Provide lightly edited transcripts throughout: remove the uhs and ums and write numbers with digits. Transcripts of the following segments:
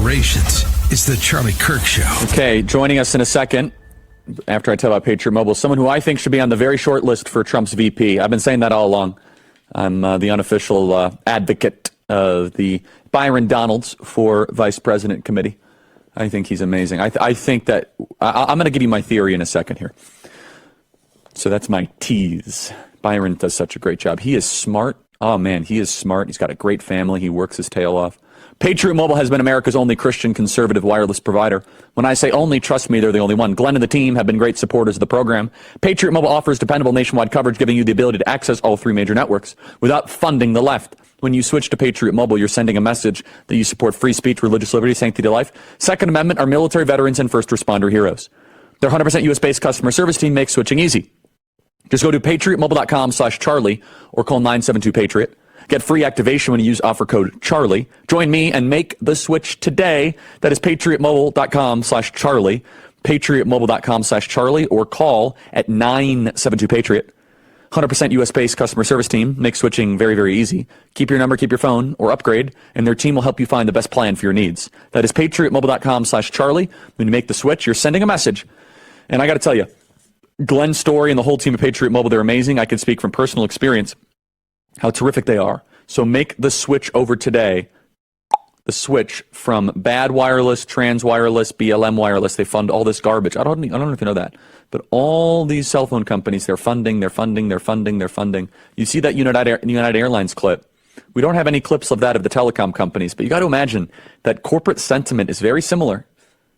generations. It's the Charlie Kirk Show. Okay, joining us in a second, after I tell about Patriot Mobile, someone who I think should be on the very short list for Trump's VP. I've been saying that all along. I'm the unofficial advocate of the Byron Donalds for Vice President Committee. I think he's amazing. I think that I'm going to give you my theory in a second here. So that's my tease. Byron does such a great job. He is smart. Oh, man, he is smart. He's got a great family. He works his tail off. Patriot Mobile has been America's only Christian conservative wireless provider. When I say only, trust me, they're the only one. Glenn and the team have been great supporters of the program. Patriot Mobile offers dependable nationwide coverage, giving you the ability to access all three major networks without funding the left. When you switch to Patriot Mobile, you're sending a message that you support free speech, religious liberty, sanctity of life. Second Amendment, our military veterans and first responder heroes. Their 100% U.S.-based customer service team makes switching easy. Just go to patriotmobile.com/Charlie or call 972-PATRIOT. Get free activation when you use offer code Charlie. Join me and make the switch today. That is patriotmobile.com/Charlie, patriotmobile.com/Charlie, or call at 972-PATRIOT. 100% U.S.-based customer service team makes switching very, very easy. Keep your number, keep your phone, or upgrade, and their team will help you find the best plan for your needs. That is patriotmobile.com/Charlie. When you make the switch, you're sending a message. And I got to tell you, Glenn Story and the whole team at Patriot Mobile, they're amazing. I can speak from personal experience how terrific they are. So make the switch over today. The switch from bad wireless, trans wireless, BLM wireless. They fund all this garbage. I don't know if you know that. But all these cell phone companies, they're funding. You see that United Airlines clip. We don't have any clips of that of the telecom companies, but you got to imagine that corporate sentiment is very similar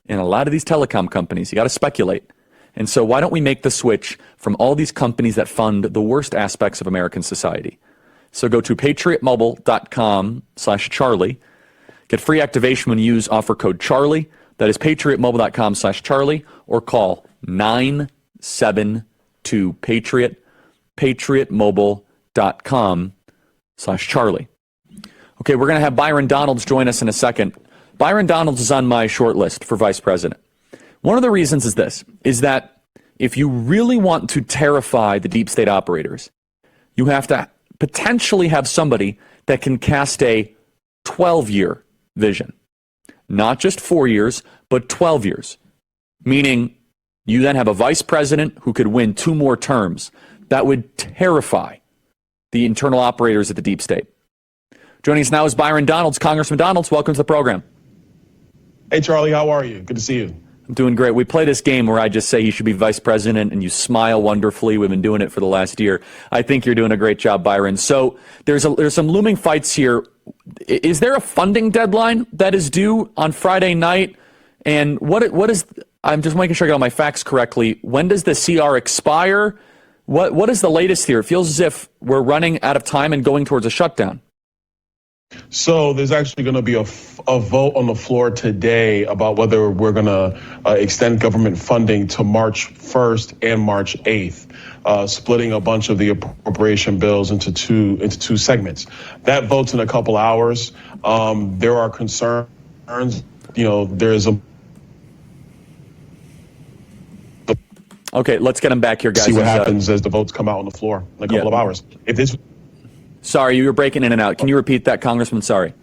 in a lot of these telecom companies. You got to speculate. And so why don't we make the switch from all these companies that fund the worst aspects of American society? So go to patriotmobile.com/Charlie. Get free activation when you use offer code Charlie. That is patriotmobile.com/Charlie, or call 972-PATRIOT, patriotmobile.com/Charlie. Okay, we're going to have Byron Donalds join us in a second. Byron Donalds is on my short list for vice president. One of the reasons is this, is that if you really want to terrify the deep state operators, you have to potentially have somebody that can cast a 12-year vision. Not just 4 years, but 12 years. Meaning you then have a vice president who could win 2 more terms. That would terrify the internal operators at the deep state. Joining us now is Byron Donalds. Congressman Donalds, welcome to the program. Hey, Charlie, how are you? Good to see you. I'm doing great. We play this game where I just say he should be vice president and you smile wonderfully. We've been doing it for the last year. I think you're doing a great job, Byron. So there's some looming fights here. Is there a funding deadline that is due on Friday night? And what is, I'm just making sure I got all my facts correctly. When does the CR expire? What is the latest here? It feels as if we're running out of time and going towards a shutdown. So there's actually going to be a vote on the floor today about whether we're going to extend government funding to March 1st and March 8th, splitting a bunch of the appropriation bills into two segments. That vote's in a couple hours. There are concerns. There's a... Okay, let's get him back here, guys. See what happens as the votes come out on the floor in a couple of hours. If this... Sorry, you were breaking in and out. Can you repeat that, Congressman? Sorry.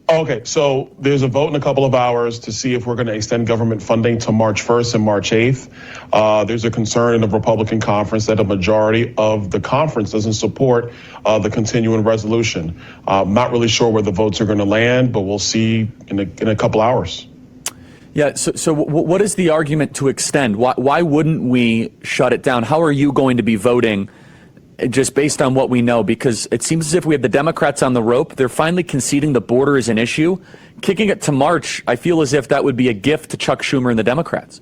Okay, so there's a vote in a couple of hours to see if we're going to extend government funding to March 1st and March 8th. There's a concern in the Republican conference that a majority of the conference doesn't support the continuing resolution. I'm not really sure where the votes are going to land, but we'll see in a couple hours. Yeah, so what is the argument to extend? Why wouldn't we shut it down? How are you going to be voting just based on what we know? Because it seems as if we have the Democrats on the rope. They're finally conceding the border is an issue. Kicking it to March, I feel as if that would be a gift to Chuck Schumer and the Democrats.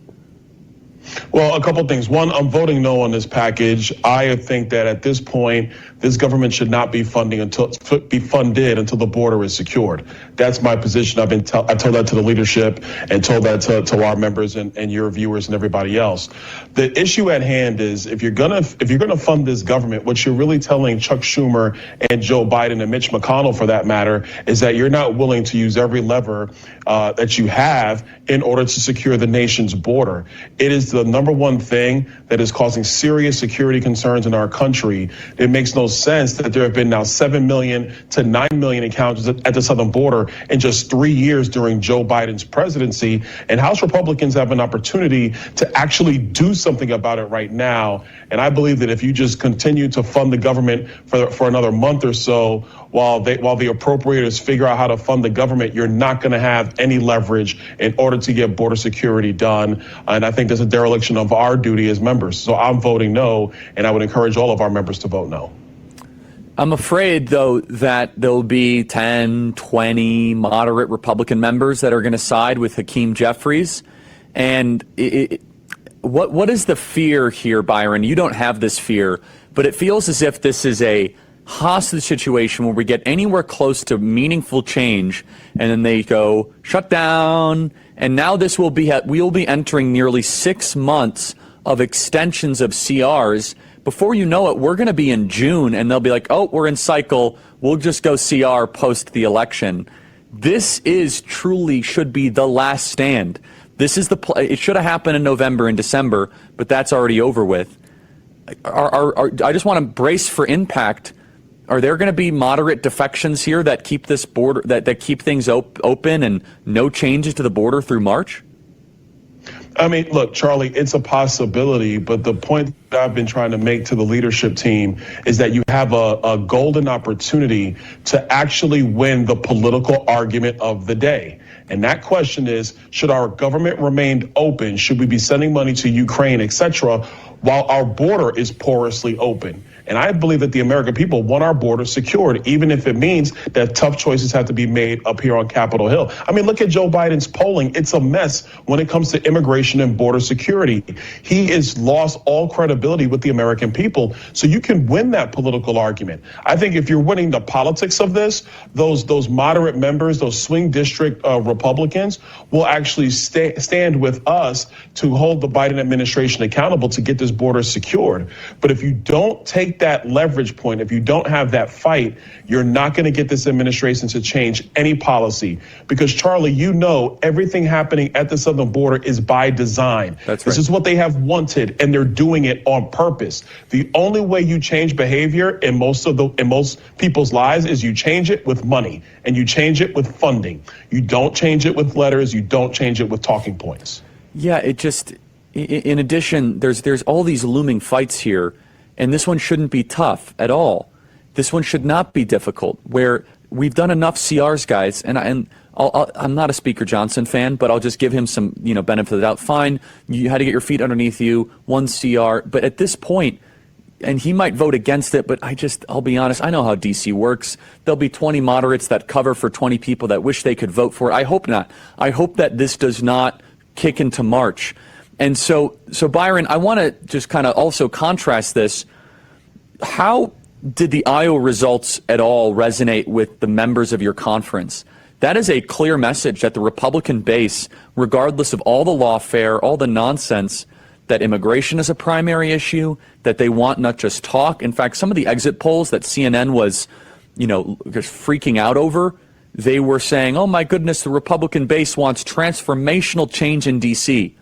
Well, a couple of things. One, I'm voting no on this package. I think that at this point, this government should not be funded until the border is secured. That's my position. I told that to the leadership and told that to our members and your viewers and everybody else. The issue at hand is if you're gonna fund this government, what you're really telling Chuck Schumer and Joe Biden and Mitch McConnell, for that matter, is that you're not willing to use every lever that you have in order to secure the nation's border. It is the number number one thing that is causing serious security concerns in our country. It makes no sense that there have been now 7 million to 9 million encounters at the southern border in just 3 years during Joe Biden's presidency. And House Republicans have an opportunity to actually do something about it right now. And I believe that if you just continue to fund the government for another month or so, while the appropriators figure out how to fund the government, you're not going to have any leverage in order to get border security done. And I think there's a dereliction of our duty as members. So I'm voting no, and I would encourage all of our members to vote no. I'm afraid, though, that there'll be 10, 20 moderate Republican members that are going to side with Hakeem Jeffries. And what is the fear here, Byron? You don't have this fear, but it feels as if this is a hostage situation where we get anywhere close to meaningful change, and then they go shut down. And now we'll be entering nearly 6 months of extensions of CRs. Before you know it, we're going to be in June, and they'll be like, oh, we're in cycle. We'll just go CR post the election. This is truly should be the last stand. This is it should have happened in November and December, but that's already over with. I just want to brace for impact. Are there going to be moderate defections here that keep this border, that keep things open and no changes to the border through March? I mean, look, Charlie, it's a possibility, but the point that I've been trying to make to the leadership team is that you have a golden opportunity to actually win the political argument of the day. And that question is, should our government remain open? Should we be sending money to Ukraine, et cetera, while our border is porously open? And I believe that the American people want our border secured, even if it means that tough choices have to be made up here on Capitol Hill. I mean, look at Joe Biden's polling. It's a mess when it comes to immigration and border security. He has lost all credibility with the American people. So you can win that political argument. I think if you're winning the politics of this, those moderate members, those swing district Republicans will actually stand with us to hold the Biden administration accountable to get this border secured. But if you don't take that leverage point, if you don't have that fight, you're not going to get this administration to change any policy. Because, Charlie, you know everything happening at the southern border is by design. That's right. This is what they have wanted, and they're doing it on purpose. The only way you change behavior in most people's lives is you change it with money, and you change it with funding. You don't change it with letters. You don't change it with talking points. Yeah, in addition, there's all these looming fights here. And this one shouldn't be tough at all. This one should not be difficult, where we've done enough CRs, guys. And I'm not a Speaker Johnson fan, but I'll just give him some benefit of the doubt. Fine, you had to get your feet underneath you, one CR. But at this point, and he might vote against it, but I'll be honest, I know how D.C. works. There'll be 20 moderates that cover for 20 people that wish they could vote for it. I hope not. I hope that this does not kick into March. And so Byron, I want to just kind of also contrast this. How did the Iowa results at all resonate with the members of your conference? That is a clear message that the Republican base, regardless of all the lawfare, all the nonsense, that immigration is a primary issue, that they want not just talk. In fact, some of the exit polls that CNN was, just freaking out over, they were saying, oh my goodness, the Republican base wants transformational change in D.C.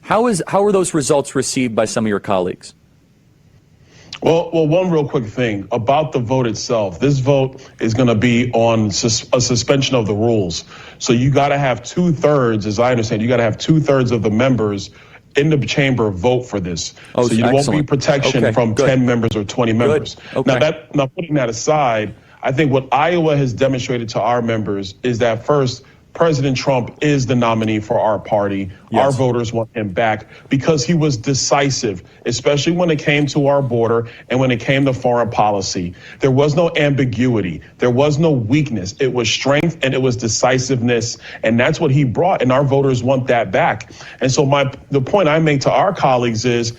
How are those results received by some of your colleagues? Well, one real quick thing about the vote itself. This vote is going to be on a suspension of the rules. So you got to have 2/3, as I understand, you got to have 2/3 of the members in the chamber vote for this. Oh, so you excellent. won't be protection from good. 10 members or 20 members. Okay. Now, putting that aside, I think what Iowa has demonstrated to our members is that, first, President Trump is the nominee for our party. Yes. Our voters want him back because he was decisive, especially when it came to our border and when it came to foreign policy. There was no ambiguity. There was no weakness. It was strength and it was decisiveness. And that's what he brought. And our voters want that back. And so the point I make to our colleagues is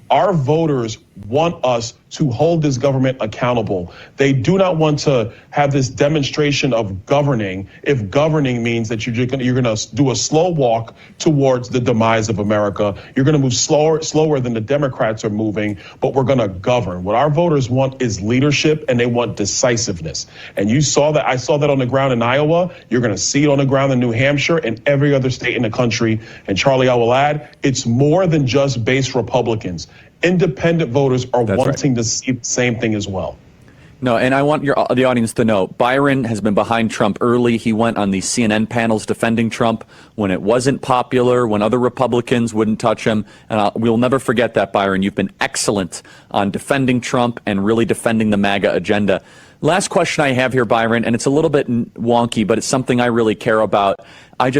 our voters want us to hold this government accountable. They do not want to have this demonstration of governing if governing means that you're going to do a slow walk towards the demise of America. You're going to move slower than the Democrats are moving, but we're going to govern. What our voters want is leadership, and they want decisiveness. And you saw that. I saw that on the ground in Iowa. You're going to see it on the ground in New Hampshire and every other state in the country. And Charlie, I will add, it's more than just base Republicans. Independent voters are wanting to see the same thing as well. No, and I want the audience to know, Byron has been behind Trump early. He went on the CNN panels defending Trump when it wasn't popular, when other Republicans wouldn't touch him. And we'll never forget that, Byron. You've been excellent on defending Trump and really defending the MAGA agenda. Last question I have here, Byron, and it's a little bit wonky, but it's something I really care about.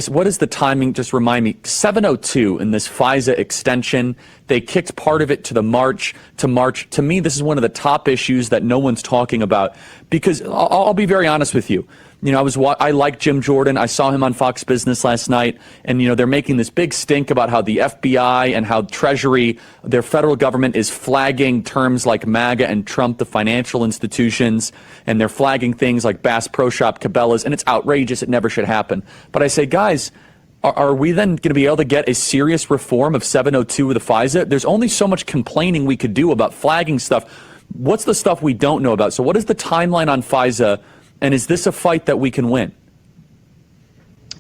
What is the timing? Just remind me. 702 in this FISA extension, they kicked part of it to March. To me, this is one of the top issues that no one's talking about, because I'll be very honest with you. You know, I like Jim Jordan. I saw him on Fox Business last night, and they're making this big stink about how the FBI and how Treasury, their federal government, is flagging terms like MAGA and Trump, the financial institutions, and they're flagging things like Bass Pro Shop, Cabela's, and it's outrageous. It never should happen. But I say, guys, are we then going to be able to get a serious reform of 702 with the FISA? There's only so much complaining we could do about flagging stuff. What's the stuff we don't know about? So what is the timeline on FISA? And is this a fight that we can win?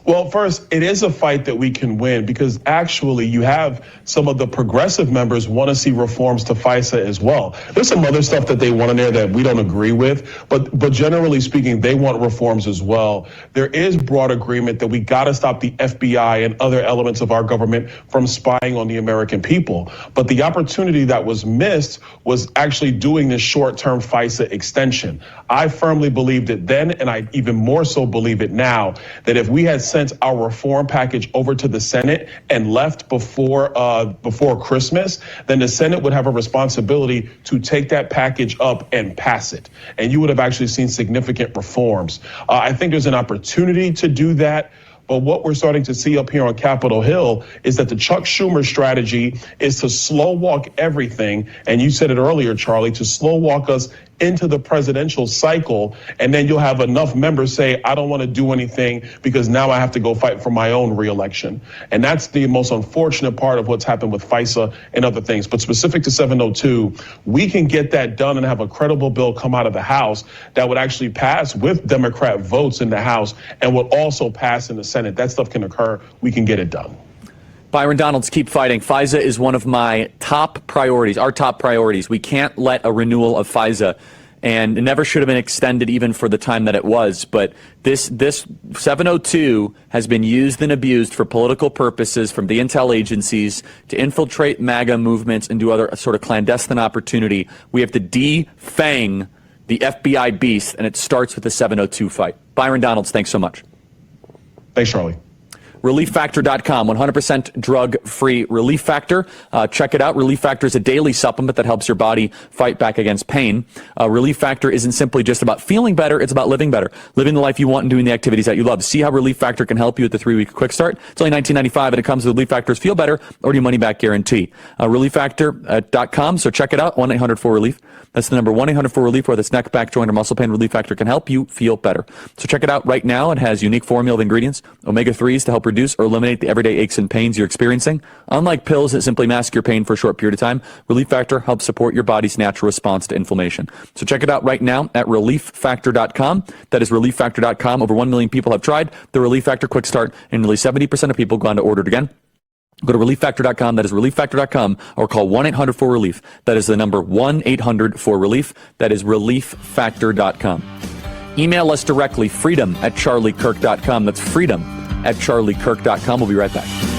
Well, first, it is a fight that we can win because actually you have some of the progressive members want to see reforms to FISA as well. There's some other stuff that they want in there that we don't agree with, but generally speaking, they want reforms as well. There is broad agreement that we got to stop the FBI and other elements of our government from spying on the American people. But the opportunity that was missed was actually doing this short-term FISA extension. I firmly believed it then, and I even more so believe it now, that if we had sent our reform package over to the Senate and left before Christmas, then the Senate would have a responsibility to take that package up and pass it. And you would have actually seen significant reforms. I think there's an opportunity to do that. But what we're starting to see up here on Capitol Hill is that the Chuck Schumer strategy is to slow walk everything. And you said it earlier, Charlie, to slow walk us into the presidential cycle. And then you'll have enough members say, I don't want to do anything because now I have to go fight for my own reelection. And that's the most unfortunate part of what's happened with FISA and other things. But specific to 702, we can get that done and have a credible bill come out of the House that would actually pass with Democrat votes in the House and would also pass in the Senate. That stuff can occur. We can get it done. Byron Donalds, keep fighting. FISA is one of my top priorities, our top priorities. We can't let a renewal of FISA, and it never should have been extended even for the time that it was. But this 702 has been used and abused for political purposes from the intel agencies to infiltrate MAGA movements and do other sort of clandestine opportunity. We have to defang the FBI beast, and it starts with the 702 fight. Byron Donalds, thanks so much. Thanks, Charlie. ReliefFactor.com, 100% drug-free Relief Factor. Check it out. Relief Factor is a daily supplement that helps your body fight back against pain. Relief Factor isn't simply just about feeling better. It's about living better, living the life you want and doing the activities that you love. See how Relief Factor can help you with the 3-week quick start. It's only $19.95, and it comes with Relief Factor's Feel Better or your money-back guarantee. ReliefFactor.com, so check it out, 1-800-4-RELIEF. That's the number 1-800-4-RELIEF, whether it's neck, back, joint, or muscle pain. Relief Factor can help you feel better. So check it out right now. It has unique formula of ingredients, omega-3s to help reduce or eliminate the everyday aches and pains you're experiencing. Unlike pills that simply mask your pain for a short period of time, Relief Factor helps support your body's natural response to inflammation. So check it out right now at ReliefFactor.com. That is ReliefFactor.com. Over 1 million people have tried the Relief Factor Quick Start, and nearly 70% of people go on to order it again. Go to ReliefFactor.com. That is ReliefFactor.com, or call 1-800-4-RELIEF. That is the number 1-800-4-RELIEF. That is ReliefFactor.com. Email us directly, freedom@charliekirk.com. That's freedom@charliekirk.com. We'll be right back.